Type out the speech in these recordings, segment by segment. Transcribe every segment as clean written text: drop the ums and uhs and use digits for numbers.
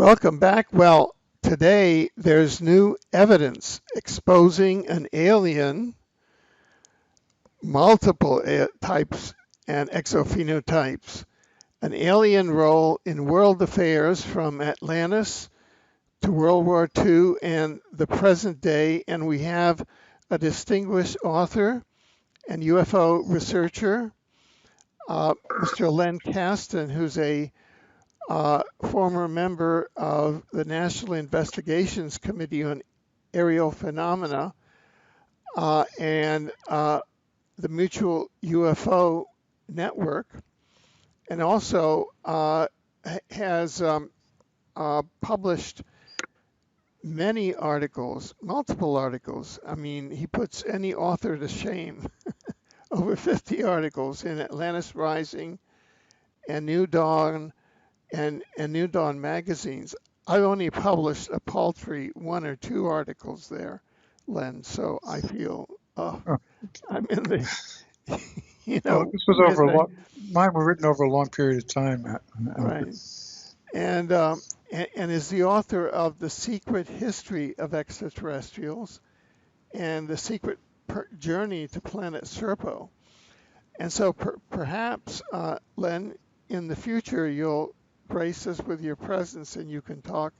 Welcome back. Well, today there's new evidence exposing an alien, multiple types and exophenotypes, an alien role in world affairs from Atlantis to World War II and the present day. And we have a distinguished author and UFO researcher, Mr. Len Kasten, who's a former member of the National Investigations Committee on Aerial Phenomena and the Mutual UFO Network, and also has published many articles, multiple articles. I mean, he puts any author to shame. Over 50 articles in Atlantis Rising and New Dawn and New Dawn magazines. I've only published a paltry 1 or 2 articles there, Len. So I feel I'm in the, Well, this was over a long. Mine were written over a long period of time, Matt. Right, and is the author of The Secret History of Extraterrestrials and The Secret Journey to Planet Serpo. And so perhaps, Len, in the future, you'll grace us with your presence and you can talk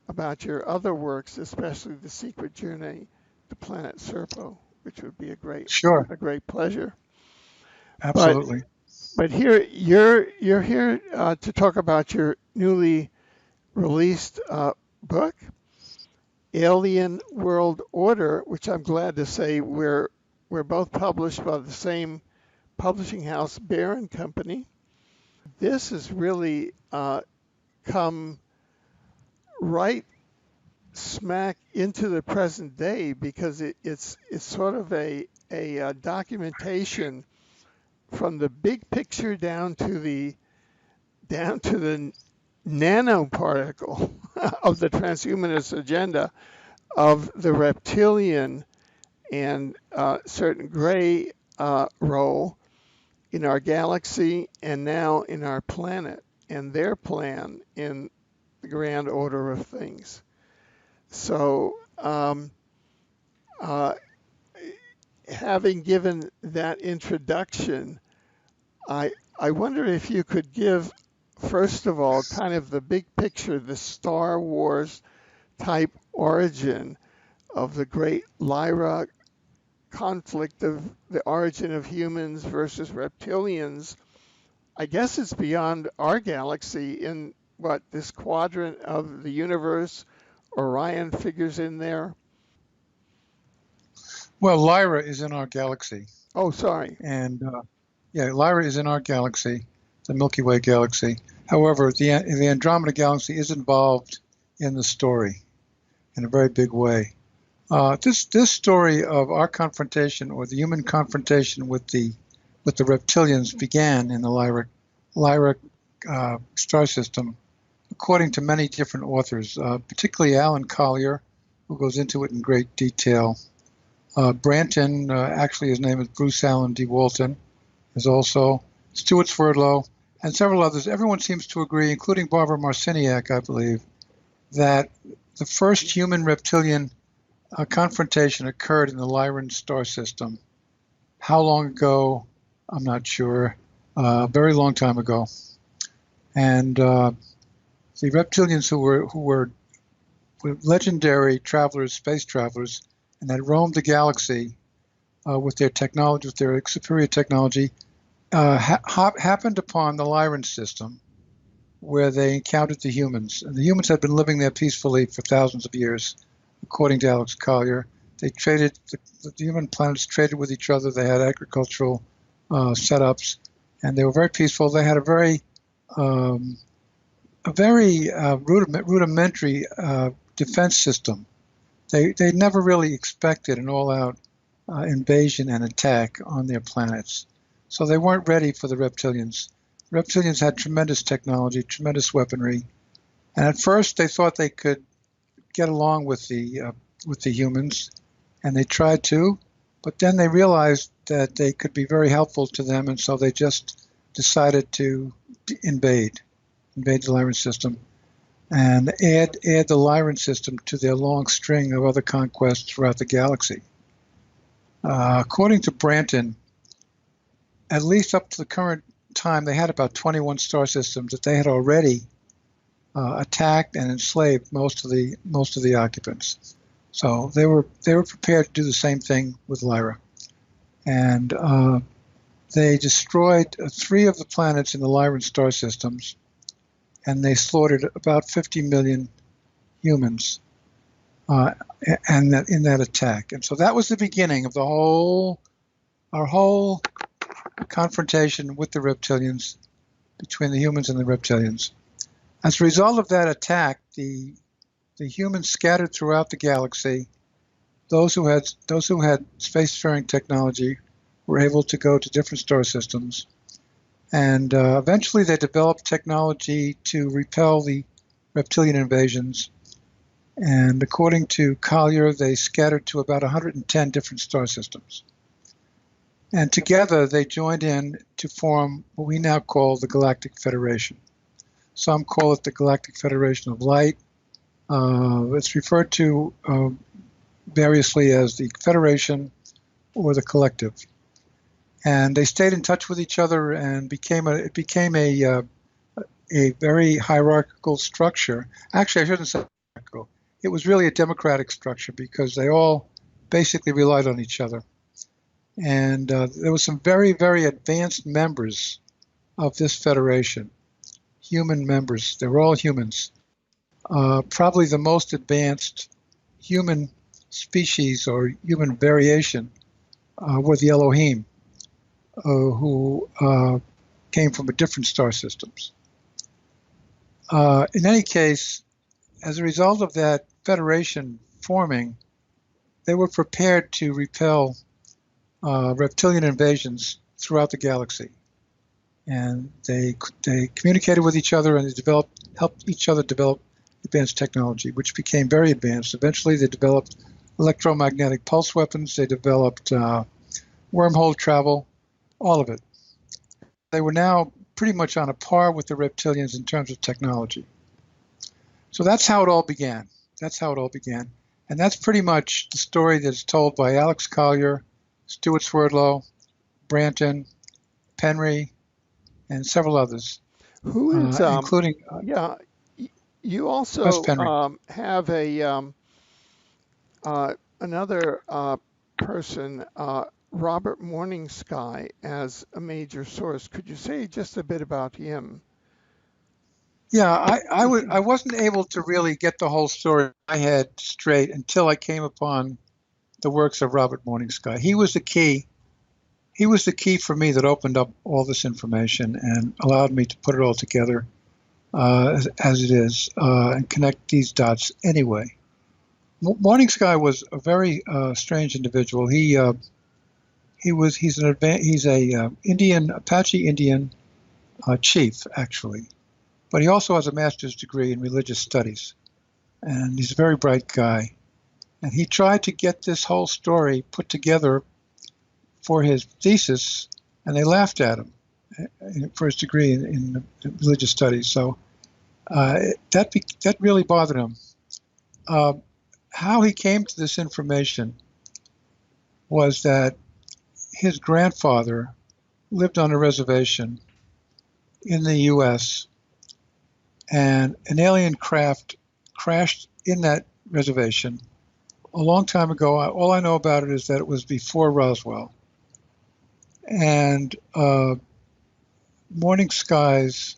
about your other works, especially The Secret Journey to Planet Serpo, which would be a great pleasure. Absolutely. But here you're here to talk about your newly released book, Alien World Order, which I'm glad to say we're both published by the same publishing house, Bear & Company. This has really come right smack into the present day because it's sort of a documentation from the big picture down to the nanoparticle of the transhumanist agenda of the reptilian and certain gray role in our galaxy and now in our planet and their plan in the grand order of things. So having given that introduction, I wonder if you could give, first of all, kind of the big picture, the Star Wars type origin of the great Lyra conflict of the origin of humans versus reptilians. I guess it's beyond our galaxy in this quadrant of the universe. Orion figures in there. Well, Lyra is in our galaxy. Oh, sorry. And Lyra is in our galaxy, the Milky Way galaxy. However, the Andromeda galaxy is involved in the story in a very big way. This story of our confrontation, or the human confrontation with the reptilians, began in the Lyra star system, according to many different authors, particularly Alan Collier, who goes into it in great detail. Branton, actually his name is Bruce Allen D. Walton, is also Stuart Sverdlow, and several others. Everyone seems to agree, including Barbara Marciniak, I believe, that the first human-reptilian confrontation occurred in the Lyran star system. How long ago? I'm not sure. A very long time ago. And the reptilians who were legendary travelers, space travelers, and that roamed the galaxy with their technology, with their superior technology, happened upon the Lyran system, where they encountered the humans. And the humans had been living there peacefully for thousands of years, according to Alex Collier. They traded, the human planets traded with each other. They had agricultural setups, and they were very peaceful. They had a very rudimentary defense system. They never really expected an all-out invasion and attack on their planets. So they weren't ready for the reptilians. The reptilians had tremendous technology, tremendous weaponry, and at first they thought they could get along with the humans, and they tried to, but then they realized that they could be very helpful to them, and so they just decided to invade the Lyran system. and add the Lyran system to their long string of other conquests throughout the galaxy. According to Branton, at least up to the current time, they had about 21 star systems that they had already attacked and enslaved most of the occupants. So they were prepared to do the same thing with Lyra, and they destroyed 3 of the planets in the Lyran star systems, and they slaughtered about 50 million humans, and in that attack. And so that was the beginning of our whole confrontation with the reptilians, between the humans and the reptilians. As a result of that attack, the humans scattered throughout the galaxy. Those who had spacefaring technology were able to go to different star systems, and eventually they developed technology to repel the reptilian invasions. And according to Collier, they scattered to about 110 different star systems. And together they joined in to form what we now call the Galactic Federation. Some call it the Galactic Federation of Light. It's referred to variously as the Federation or the Collective. And they stayed in touch with each other, and it became a very hierarchical structure. Actually, I shouldn't say hierarchical. It was really a democratic structure because they all basically relied on each other. And there were some very, very advanced members of this federation, human members. They were all humans. Probably the most advanced human species or human variation were the Elohim, who came from different star systems. In any case, as a result of that federation forming, they were prepared to repel reptilian invasions throughout the galaxy. And they communicated with each other, and they helped each other develop advanced technology, which became very advanced. Eventually, they developed electromagnetic pulse weapons. They developed wormhole travel, all of it. They were now pretty much on a par with the reptilians in terms of technology. So that's how it all began. And that's pretty much the story that's told by Alex Collier, Stuart Swerdlow, Branton, Penry, and several others, Who is including you also have another person, Robert Morningsky, as a major source. Could you say just a bit about him? Yeah, I wasn't able to really get the whole story in my head straight until I came upon the works of Robert Morningsky. He was the key for me that opened up all this information and allowed me to put it all together as it is and connect these dots anyway. Morningsky was a very strange individual. He's a Apache Indian chief, actually, but he also has a master's degree in religious studies, and he's a very bright guy. And he tried to get this whole story put together for his thesis, and they laughed at him for his degree in religious studies. So that really bothered him. How he came to this information was that his grandfather lived on a reservation in the U.S., and an alien craft crashed in that reservation a long time ago. All I know about it is that it was before Roswell. And Morningsky's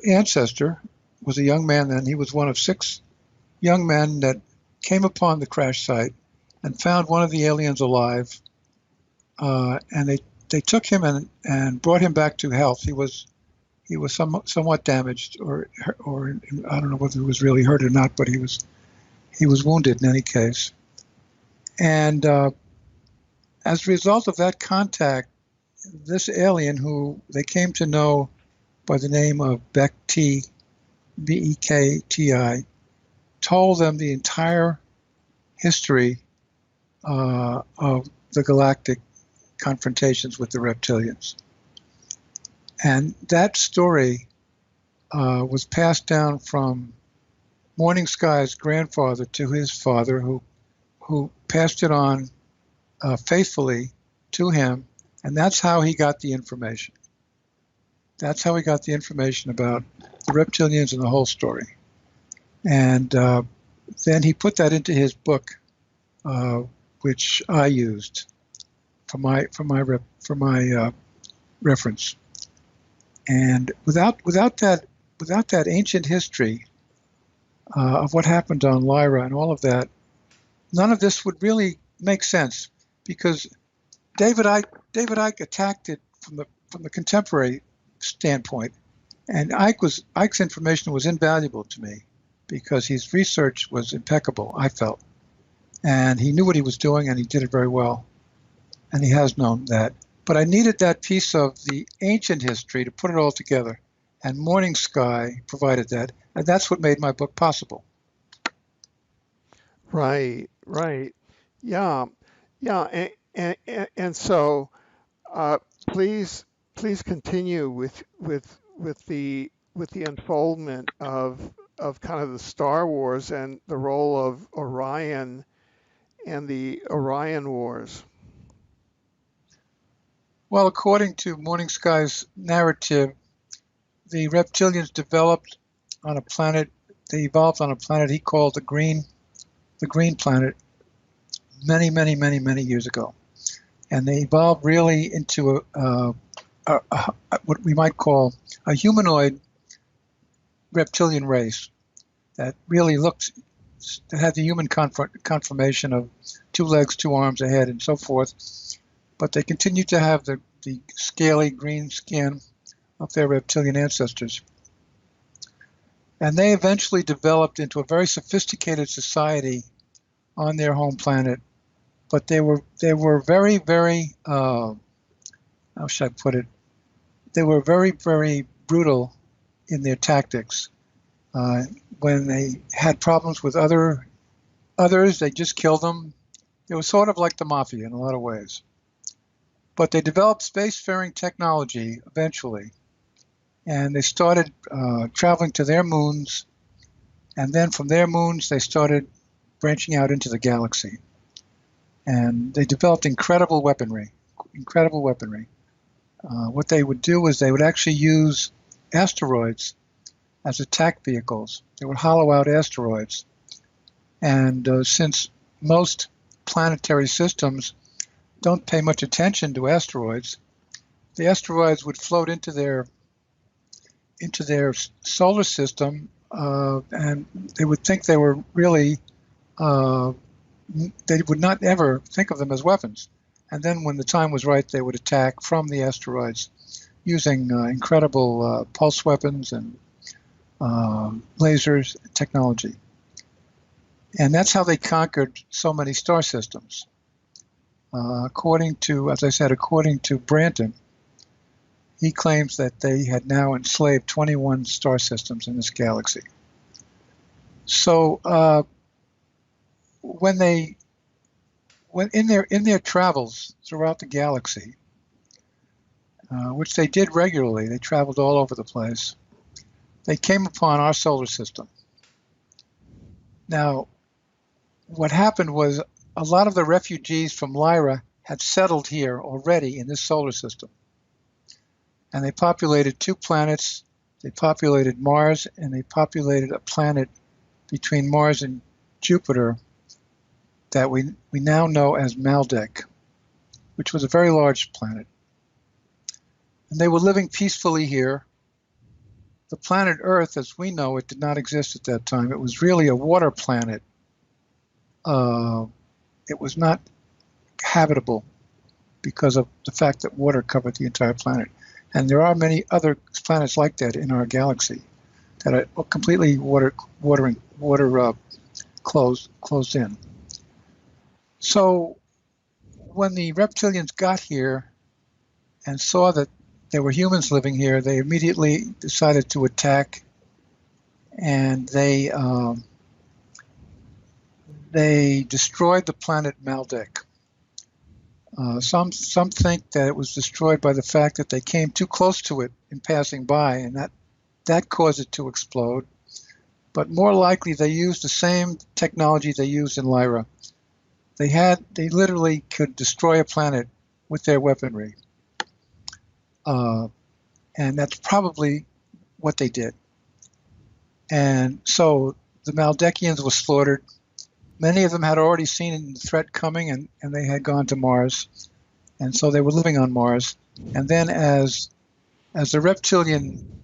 ancestor was a young man then. He was one of 6 young men that came upon the crash site and found one of the aliens alive. And they took him and brought him back to health. He was somewhat damaged, or I don't know whether he was really hurt or not, but he was wounded in any case. And as a result of that contact, this alien, who they came to know by the name of Bekti, Bekti, told them the entire history of the galactic confrontations with the reptilians. And that story was passed down from Morning Sky's grandfather to his father, who passed it on faithfully to him, and that's how he got the information. That's how he got the information about the reptilians and the whole story. And then he put that into his book, which I used for my reference. And without that ancient history of what happened on Lyra and all of that, none of this would really make sense, because David Icke attacked it from the contemporary standpoint, and Icke's information was invaluable to me because his research was impeccable, I felt, and he knew what he was doing, and he did it very well, and he has known that. But I needed that piece of the ancient history to put it all together, and Morning Sky provided that, and that's what made my book possible. Right. Yeah. And so please continue with the unfoldment of kind of the Star Wars and the role of Orion and the Orion Wars. Well, according to Morning Sky's narrative, the reptilians developed on a planet. They evolved on a planet he called the Green Planet many years ago, and they evolved really into what we might call a humanoid reptilian race that really that had the human conformation of 2 legs, 2 arms, a head, and so forth. But they continued to have the scaly green skin of their reptilian ancestors. And they eventually developed into a very sophisticated society on their home planet. But they were very, how should I put it? They were very, very brutal in their tactics. When they had problems with others, they just killed them. It was sort of like the mafia in a lot of ways. But they developed spacefaring technology eventually, and they started traveling to their moons, and then from their moons they started branching out into the galaxy. And they developed incredible weaponry. What they would do is they would actually use asteroids as attack vehicles. They would hollow out asteroids. And since most planetary systems don't pay much attention to asteroids, the asteroids would float into their solar system, and they would think they were really, they would not ever think of them as weapons. And then when the time was right, they would attack from the asteroids using incredible pulse weapons and lasers technology. And that's how they conquered so many star systems. According to Branton, he claims that they had now enslaved 21 star systems in this galaxy. So when in their travels throughout the galaxy, which they did regularly, they traveled all over the place, they came upon our solar system. Now, what happened was a lot of the refugees from Lyra had settled here already in this solar system. And they populated 2 planets. They populated Mars, and they populated a planet between Mars and Jupiter that we now know as Maldek, which was a very large planet. And they were living peacefully here. The planet Earth, as we know it, did not exist at that time. It was really a water planet. It was not habitable because of the fact that water covered the entire planet. And there are many other planets like that in our galaxy that are completely water closed in. So when the reptilians got here and saw that there were humans living here, they immediately decided to attack, and they destroyed the planet Maldek. Some think that it was destroyed by the fact that they came too close to it in passing by, and that caused it to explode. But more likely, they used the same technology they used in Lyra. They literally could destroy a planet with their weaponry. And that's probably what they did. And so the Maldekians were slaughtered. Many of them had already seen the threat coming, and they had gone to Mars. And so they were living on Mars. And then as the reptilian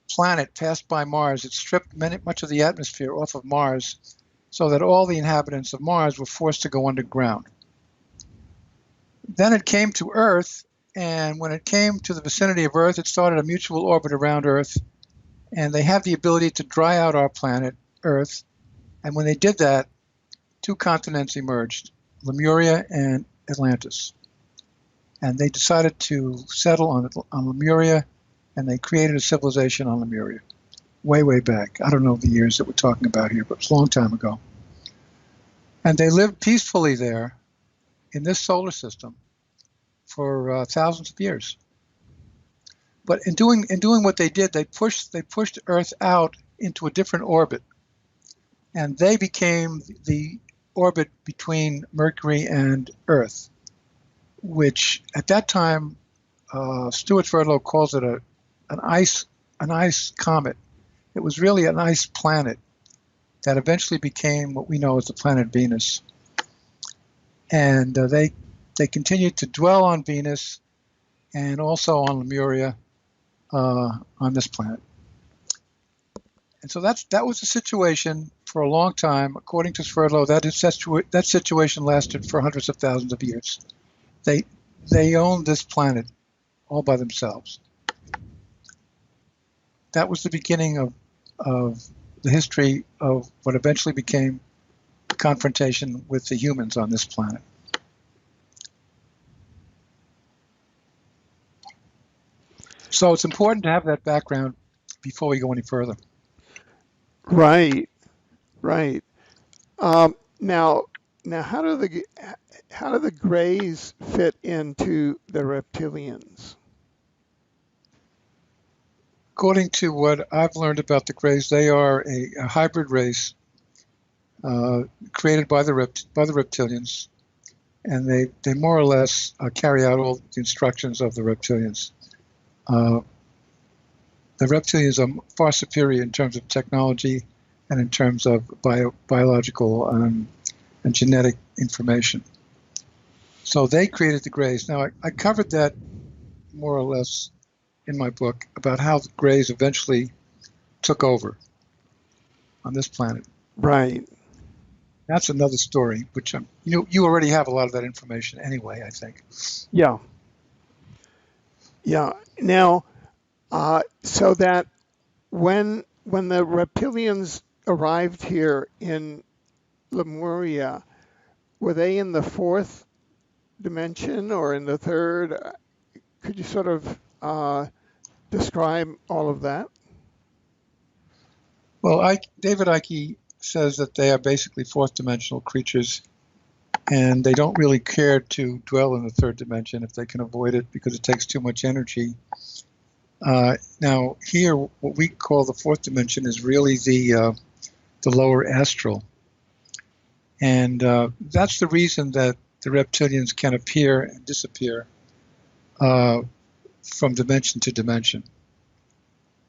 planet passed by Mars, it stripped much of the atmosphere off of Mars so that all the inhabitants of Mars were forced to go underground. Then it came to Earth, and when it came to the vicinity of Earth, it started a mutual orbit around Earth, and they have the ability to dry out our planet, Earth. And when they did that, two continents emerged, Lemuria and Atlantis. And they decided to settle on Lemuria, and they created a civilization on Lemuria, way, way back. I don't know the years that we're talking about here, but it's a long time ago. And they lived peacefully there in this solar system for thousands of years. But in doing what they did, they pushed Earth out into a different orbit, and they became the orbit between Mercury and Earth, which at that time Stuart Sverdlov calls it an ice comet. It was really an ice planet that eventually became what we know as the planet Venus. And they continued to dwell on Venus and also on Lemuria on this planet. And so that was the situation for a long time. According to Sverdlov, that situation lasted for hundreds of thousands of years. They owned this planet all by themselves. That was the beginning of the history of what eventually became the confrontation with the humans on this planet. So it's important to have that background before we go any further. Right, right. Now, how do the Greys fit into the reptilians? According to what I've learned about the Greys, they are a hybrid race created by the reptilians, and they more or less carry out all the instructions of the reptilians. The reptilians are far superior in terms of technology and in terms of biological and genetic information. So they created the Greys. Now, I covered that more or less in my book about how the Greys eventually took over on this planet. Right. That's another story, which you already have a lot of that information anyway, I think. Yeah. Yeah. Now, so that when the reptilians arrived here in Lemuria, were they in the fourth dimension or in the third? Could you sort of describe all of that? Well, David Icke says that they are basically fourth dimensional creatures, and they don't really care to dwell in the third dimension if they can avoid it because it takes too much energy. Now, here, what we call the fourth dimension is really the lower astral. And that's the reason that the reptilians can appear and disappear from dimension to dimension.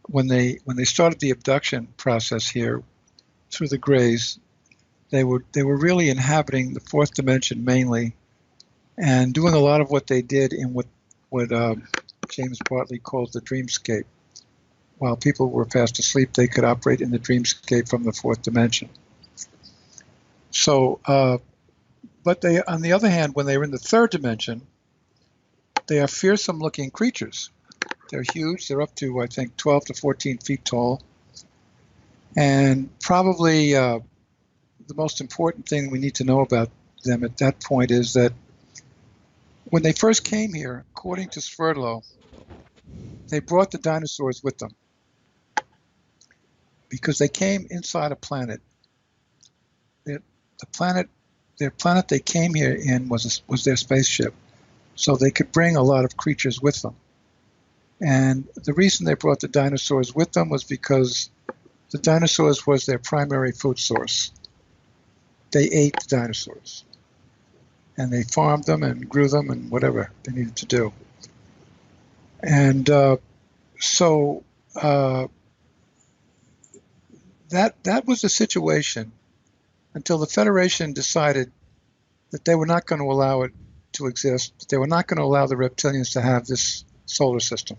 When they started the abduction process here through the Greys, they were really inhabiting the fourth dimension mainly, and doing a lot of what they did in what James Bartley calls the dreamscape. While people were fast asleep, they could operate in the dreamscape from the fourth dimension. So, but they, on the other hand, when they're in the third dimension, they are fearsome-looking creatures. They're huge. They're up to, I think, 12 to 14 feet tall. And probably the most important thing we need to know about them at that point is that when they first came here, according to Sverdlov, they brought the dinosaurs with them because they came inside a planet. Their planet they came here in was their spaceship, so they could bring a lot of creatures with them. And the reason they brought the dinosaurs with them was because the dinosaurs was their primary food source. They ate the dinosaurs. And they farmed them and grew them and whatever they needed to do. And so that was the situation until the Federation decided that they were not going to allow it to exist, that they were not going to allow the reptilians to have this solar system.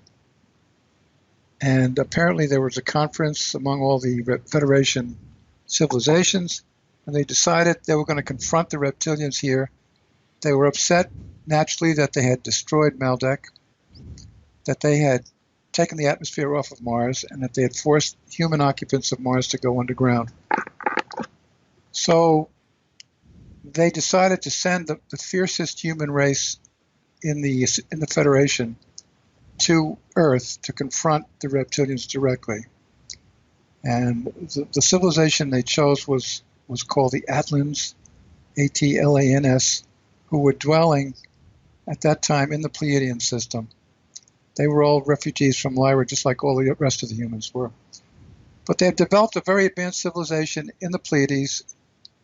And apparently there was a conference among all the Federation civilizations, and they decided they were going to confront the reptilians here. They were upset, naturally, that they had destroyed Maldek, that they had taken the atmosphere off of Mars, and that they had forced human occupants of Mars to go underground. So they decided to send the fiercest human race in the Federation to Earth to confront the reptilians directly. And the civilization they chose was called the Atlans, Atlans, who were dwelling at that time in the Pleiadian system. They were all refugees from Lyra, just like all the rest of the humans were. But they had developed a very advanced civilization in the Pleiades.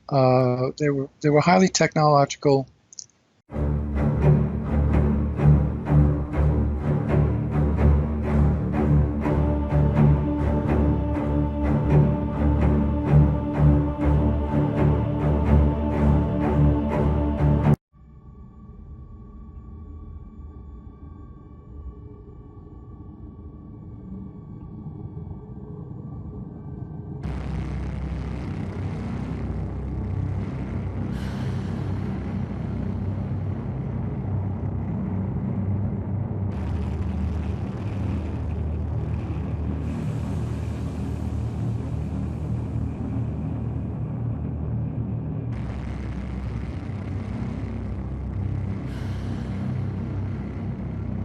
They were highly technological.